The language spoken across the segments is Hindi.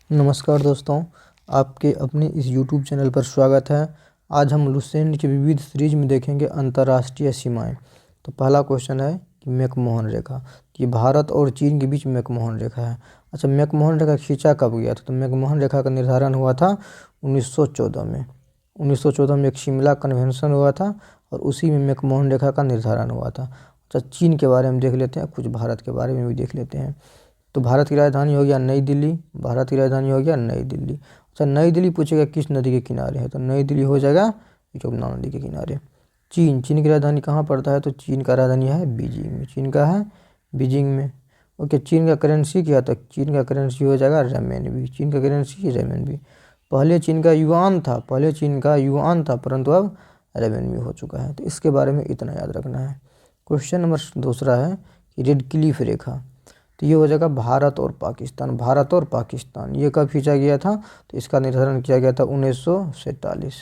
नमस्कार दोस्तों, आपके अपने इस YouTube चैनल पर स्वागत है। आज हम लुसेंट की विविध सीरीज में देखेंगे अंतर्राष्ट्रीय सीमाएं। तो पहला क्वेश्चन है कि मैकमोहन रेखा, कि भारत और चीन के बीच मैकमोहन रेखा है। अच्छा, मैकमोहन रेखा खींचा कब गया था? तो मैकमोहन रेखा का निर्धारण हुआ था 1914 में। 1914 में एक शिमला कन्वेंशन हुआ था और उसी में मैकमोहन रेखा का निर्धारण हुआ था। अच्छा, चीन के बारे में देख लेते हैं, कुछ भारत के बारे में भी देख लेते हैं। तो भारत की राजधानी हो गया नई दिल्ली। भारत की राजधानी हो गया नई दिल्ली। अच्छा, नई दिल्ली पूछेगा किस नदी के किनारे है? तो नई दिल्ली हो जाएगा यमुना नदी के किनारे। चीन की राजधानी कहाँ पड़ता है? तो चीन का राजधानी है बीजिंग में। चीन का है बीजिंग में। ओके, चीन का करेंसी क्या था? चीन का करेंसी हो जाएगा रेमेनबी। चीन का करेंसी रेमेनबी। पहले चीन का युआन था, परंतु अब रेमेनबी हो चुका है। तो इसके बारे में इतना याद रखना है। क्वेश्चन नंबर दूसरा है कि रेड क्लिफ रेखा, तो ये हो जाएगा भारत और पाकिस्तान। भारत और पाकिस्तान ये कब खींचा गया था? तो इसका निर्धारण किया गया था 1947।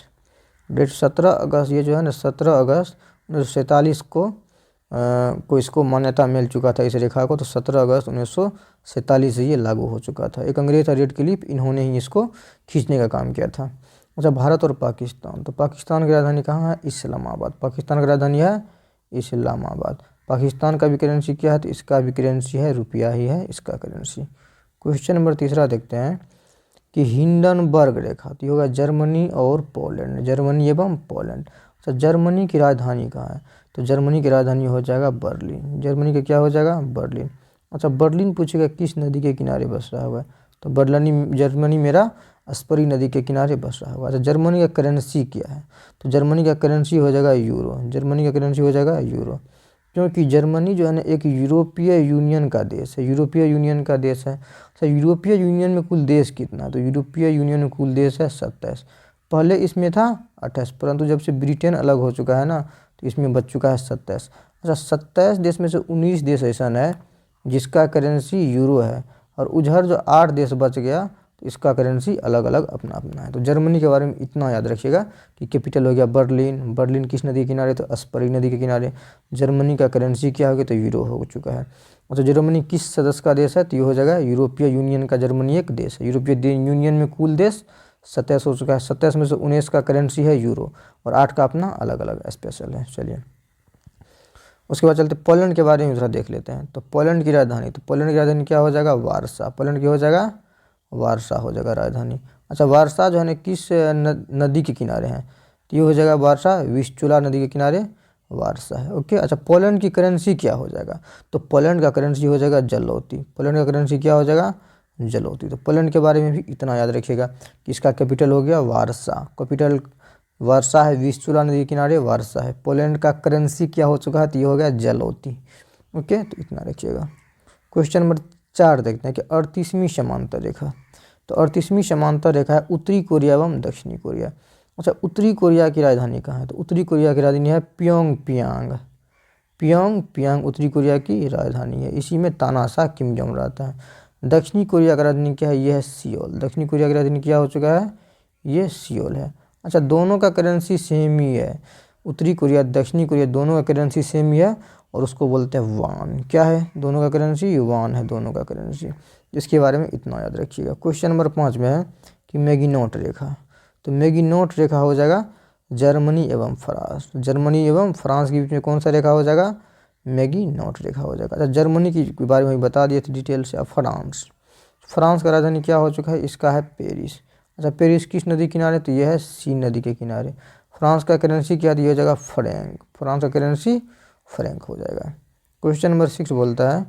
डेट 17 अगस्त, ये जो है ना 17 अगस्त 1947 को इसको मान्यता मिल चुका था इस रेखा को। तो 17 अगस्त 1947 से ये लागू हो चुका था। एक अंग्रेज था रेड क्लिफ, इन्होंने ही इसको खींचने का काम किया था। अच्छा, भारत और पाकिस्तान, तो पाकिस्तान की राजधानी कहाँ है? इस्लामाबाद। पाकिस्तान की राजधानी है इस्लामाबाद। पाकिस्तान का भी करेंसी क्या है? तो इसका भी करेंसी है रुपया ही है इसका करेंसी। क्वेश्चन नंबर तीसरा देखते हैं कि हिंडनबर्ग रेखा, तो ये होगा जर्मनी और पोलैंड। जर्मनी एवं पोलैंड। अच्छा, जर्मनी की राजधानी कहाँ है? तो जर्मनी की राजधानी हो जाएगा बर्लिन। जर्मनी का क्या हो जाएगा? बर्लिन। अच्छा, बर्लिन पूछेगा किस नदी के किनारे बस रहा हुआ है? तो जर्मनी मेरा स्परी नदी के किनारे बस रहा हुआ है। अच्छा, जर्मनी का करेंसी क्या है? तो जर्मनी का करेंसी हो जाएगा यूरो। जर्मनी का करेंसी हो जाएगा यूरो, क्योंकि जर्मनी जो है ना एक यूरोपीय यूनियन का देश है। यूरोपीय यूनियन का देश है। अच्छा, यूरोपीय यूनियन में कुल देश कितना? तो यूरोपीय यूनियन में कुल देश है 27। पहले इसमें था 28, परंतु जब से ब्रिटेन अलग हो चुका है ना, तो इसमें बच चुका है 27। अच्छा, 27 देश में से 19 देश ऐसा है जिसका करेंसी यूरो है, और उधर जो 8 देश बच गया तो इसका करेंसी अलग अलग अपना अपना है। तो जर्मनी के बारे में इतना याद रखिएगा कि कैपिटल हो गया बर्लिन। बर्लिन किस नदी के किनारे? तो स्परी नदी के किनारे। जर्मनी का करेंसी क्या हो गया? तो यूरो हो चुका है। तो जर्मनी किस सदस्य का देश है? तो ये हो जाएगा यूरोपीय यूनियन का। जर्मनी एक देश है। यूरोपीय यूनियन में कुल देश 27 हो चुका है। 27 में से 19 का करेंसी है यूरो और 8 का अपना अलग अलग स्पेशल है। चलिए, उसके बाद चलते पोलैंड के बारे में थोड़ा देख लेते हैं। तो पोलैंड की राजधानी, तो पोलैंड की राजधानी क्या हो जाएगा? वारसा। पोलैंड की हो जाएगा वारसा हो जाएगा राजधानी। अच्छा, वारसा जो है ना किस नदी के किनारे है? तो ये हो जाएगा वारसा विस्चुला नदी के किनारे वारसा है। ओके। अच्छा, पोलैंड की करेंसी क्या हो जाएगा? तो पोलैंड का करेंसी हो जाएगा जलोती। पोलैंड का करेंसी क्या हो जाएगा? जलोती। तो पोलैंड के बारे में भी इतना याद रखिएगा कि इसका कैपिटल हो गया वारसा। कैपिटल वारसा है, विस्चुला नदी के किनारे वारसा है। पोलैंड का करेंसी क्या हो चुका है? तो ये हो गया जलोती। ओके, तो इतना रखिएगा। क्वेश्चन नंबर 4 देखते हैं कि 38वीं समांतर रेखा, तो 38वीं समांतर रेखा है उत्तरी कोरिया एवं दक्षिणी कोरिया। अच्छा, उत्तरी कोरिया की राजधानी कहाँ है? तो उत्तरी कोरिया की राजधानी है प्योंगयांग। प्योंगयांग उत्तरी कोरिया की राजधानी है। इसी में तानाशाह किम जोंग रहता है। दक्षिणी कोरिया की राजधानी क्या है? ये है सियोल। दक्षिणी कोरिया की राजधानी क्या हो चुका है? ये सियोल है। अच्छा, दोनों का करेंसी सेम ही है। उत्तरी कोरिया दक्षिणी कोरिया दोनों का करेंसी सेम ही है और उसको बोलते हैं वान। क्या है दोनों का करेंसी? वान है दोनों का करेंसी। इसके बारे में इतना याद रखिएगा। क्वेश्चन नंबर 5 में है कि मैगिनोट रेखा, तो मैगिनोट रेखा हो जाएगा जर्मनी एवं फ्रांस। जर्मनी एवं फ्रांस के बीच में कौन सा रेखा हो जाएगा? मैगिनोट रेखा हो जाएगा। अच्छा, जर्मनी के बारे में बता दिए थे डिटेल से। अब फ्रांस, फ्रांस का राजधानी क्या हो चुका है? इसका है पेरिस। अच्छा, पेरिस किस नदी किनारे? तो यह है सीन नदी के किनारे। फ्रांस का करेंसी क्या दिया जाएगा? फ्रैंक। फ्रांस का करेंसी फ्रैंक हो जाएगा। क्वेश्चन नंबर 6 बोलता है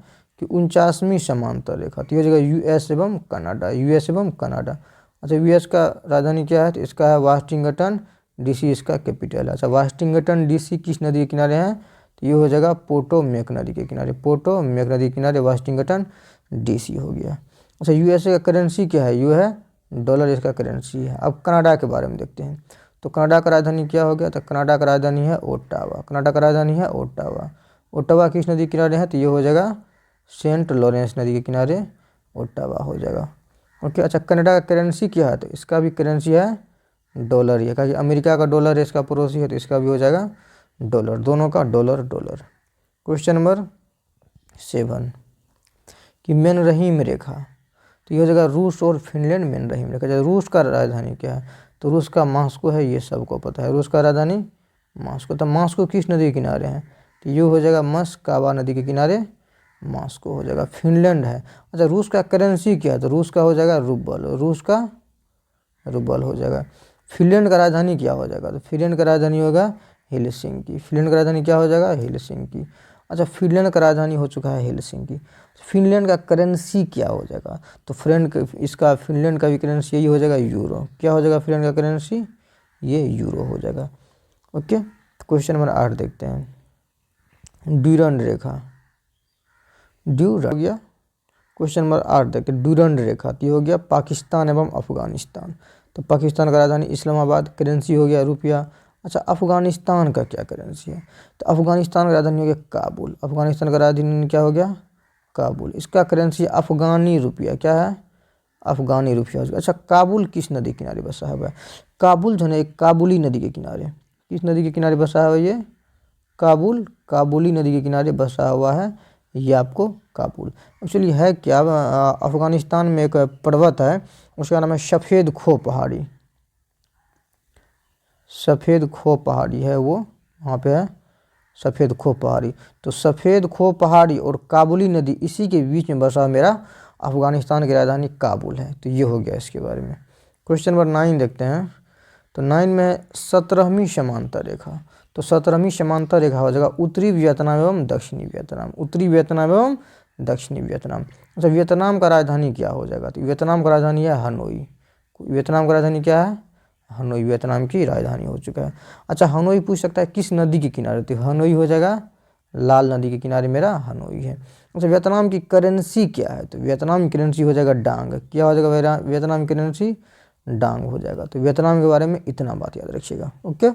कि 49वीं समांतर रेखा, तो ये हो जाएगा यूएस एवं कनाडा। यूएस एवं कनाडा। अच्छा, यूएस का राजधानी क्या है? तो इसका है वाशिंगटन डीसी, इसका कैपिटल है। अच्छा, वाशिंगटन डीसी किस नदी के किनारे है? तो ये हो जाएगा पोटोमेक नदी के किनारे। पोटोमेक नदी के किनारे वाशिंगटन डीसी हो गया। अच्छा, यूएसए का करेंसी क्या है? यू है डॉलर, इसका करेंसी है। अब कनाडा के बारे में देखते हैं। तो कनाडा का राजधानी क्या हो गया? तो कनाडा का राजधानी है ओटावा। कनाडा का राजधानी है ओटावा। ओटावा किस नदी के किनारे है? तो ये हो जाएगा सेंट लॉरेंस नदी के किनारे ओटावा हो जाएगा। ओके। अच्छा, कनाडा का करेंसी क्या है? तो इसका भी करेंसी है डॉलर। ये क्योंकि अमेरिका का डॉलर है इसका पड़ोसी है, तो इसका भी हो जाएगा डॉलर। दोनों का डॉलर डॉलर। क्वेश्चन नंबर 7 कि मेन रहीम रेखा, तो ये हो जाएगा रूस और फिनलैंड मेन रहीम रेखा। जैसे रूस का राजधानी क्या है, तो रूस का मॉस्को है, ये सबको पता है। रूस का राजधानी मॉस्को। तो मॉस्को किस नदी के किनारे है, तो ये हो जाएगा मस्कावा नदी के किनारे मॉस्को हो जाएगा। फिनलैंड है। अच्छा रूस का करेंसी क्या है, तो रूस का हो जाएगा रूबल, रूस का रूबल हो जाएगा। फिनलैंड का राजधानी क्या हो जाएगा, तो फिनलैंड का राजधानी होगा हेलसिंकी। फिनलैंड का राजधानी क्या हो जाएगा, हेलसिंकी। अच्छा फिनलैंड का राजधानी हो चुका है हेलसिंकी। फिनलैंड का करेंसी क्या हो जाएगा, तो फिनलैंड का भी करेंसी यही हो जाएगा यूरो। क्या हो जाएगा फिनलैंड का करेंसी, ये यूरो हो जाएगा। ओके, तो क्वेश्चन नंबर 8 देखते हैं। ड्यूरंड रेखा, ड्यूरा हो गया। क्वेश्चन नंबर 8 देखते हैं। ड्यूरंड रेखा तो ये हो गया पाकिस्तान एवं अफगानिस्तान। तो पाकिस्तान का राजधानी इस्लामाबाद, करेंसी हो गया रुपया। अच्छा अफगानिस्तान का क्या करेंसी है, तो अफगानिस्तान का राजधानी हो गया काबुल। अफगानिस्तान का राजधानी क्या हो गया, काबुल। इसका करेंसी अफगानी रुपया, क्या है, अफगानी रुपया। अच्छा काबुल किस नदी के किनारे बसा हुआ है, काबुल जो है काबुली नदी के किनारे। किस नदी के किनारे बसा हुआ है ये, काबुल, काबुली नदी के किनारे बसा हुआ है ये आपको काबुल। एक्चुअली है क्या, अफगानिस्तान में एक पर्वत है उसका नाम है सफ़ेद खो पहाड़ी। सफ़ेद खो पहाड़ी है वो, वहाँ पे है सफ़ेद खो पहाड़ी। तो सफ़ेद खो पहाड़ी और काबुली नदी इसी के बीच में बसा मेरा अफगानिस्तान की राजधानी काबुल है। तो ये हो गया इसके बारे में। क्वेश्चन नंबर 9 देखते हैं। तो 9 में 17वीं समांतर रेखा। तो 17वीं समांतर रेखा हो जाएगा उत्तरी वियतनाम एवं दक्षिणी वियतनाम। उत्तरी वियतनाम एवं दक्षिणी वियतनाम। अच्छा वियतनाम का राजधानी क्या हो जाएगा, तो वियतनाम का राजधानी है हनोई। वियतनाम का राजधानी क्या है, हनोई वियतनाम की राजधानी हो चुका है। अच्छा हनोई पूछ सकता है किस नदी के किनारे, तो हनोई हो जाएगा लाल नदी के किनारे मेरा हनोई है। अच्छा वियतनाम की करेंसी क्या है, तो वियतनाम की करेंसी हो जाएगा डांग। क्या हो जाएगा वियतनाम की करेंसी, डांग हो जाएगा। तो वियतनाम के बारे में इतना बात याद रखिएगा। ओके,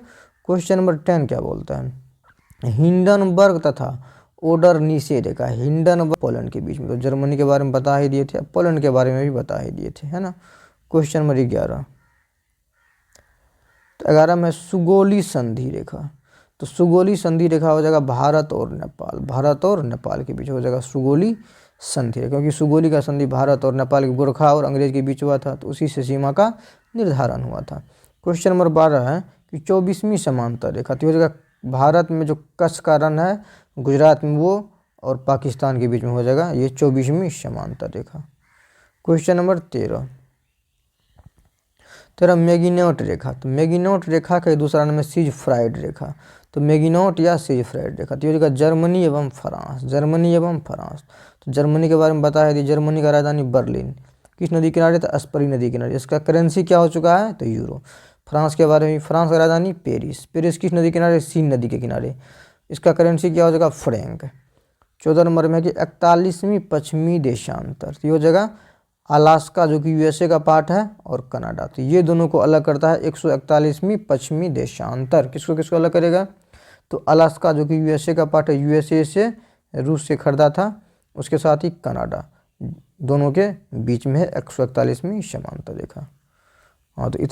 क्वेश्चन नंबर 10 क्या बोलता है। हिंडनबर्ग तथा ओडरनीसे रेखा, हिंडनबर्ग पोलैंड के बीच में। तो जर्मनी के बारे में बता ही दिए थे, पोलैंड के बारे में भी बता ही दिए थे, है ना। Question number 11। तो 11 में सुगोली संधि रेखा। तो सुगोली संधि रेखा हो जाएगा भारत और नेपाल। भारत और नेपाल के बीच हो जाएगा सुगोली संधि रेखा, क्योंकि सुगोली का संधि भारत और नेपाल के गोरखा और अंग्रेज के बीच हुआ था, तो उसी से सीमा का निर्धारण हुआ था। क्वेश्चन नंबर 12 है कि 24वीं समांतर रेखा। तो हो जाएगा भारत में जो कच्छ का रण है गुजरात में वो और पाकिस्तान के बीच में हो जाएगा ये 24वीं समांतर रेखा। क्वेश्चन नंबर 13 मैगिनोट रेखा। तो मैगिनोट रेखा का दूसरा नाम है सिजफ्राइड रेखा। तो मैगिनोट या सिजफ्राइड रेखा तो ये जगह जर्मनी एवं फ्रांस, जर्मनी एवं फ्रांस। तो जर्मनी के बारे में बताया है, जर्मनी का राजधानी बर्लिन। किस नदी किनारे, तो अस्परी नदी किनारे। इसका करेंसी क्या हो चुका है, तो यूरो। फ्रांस के बारे में, फ्रांस का राजधानी पेरिस। पेरिस किस नदी किनारे, सीन नदी के किनारे। इसका करेंसी क्या हो जाएगा, फ्रैंक। 14 नंबर में कि 41वीं पश्चिमी देशांतर। तो ये हो जाएगा अलास्का जो कि यूएसए का पार्ट है और कनाडा। तो ये दोनों को अलग करता है 141वीं पश्चिमी देशांतर। किसको किसको अलग करेगा, तो अलास्का जो कि यूएसए का पार्ट है, यूएसए से रूस से खरीदा था, उसके साथ ही कनाडा, दोनों के बीच में है 141वीं समांतर रेखा। हाँ तो इतना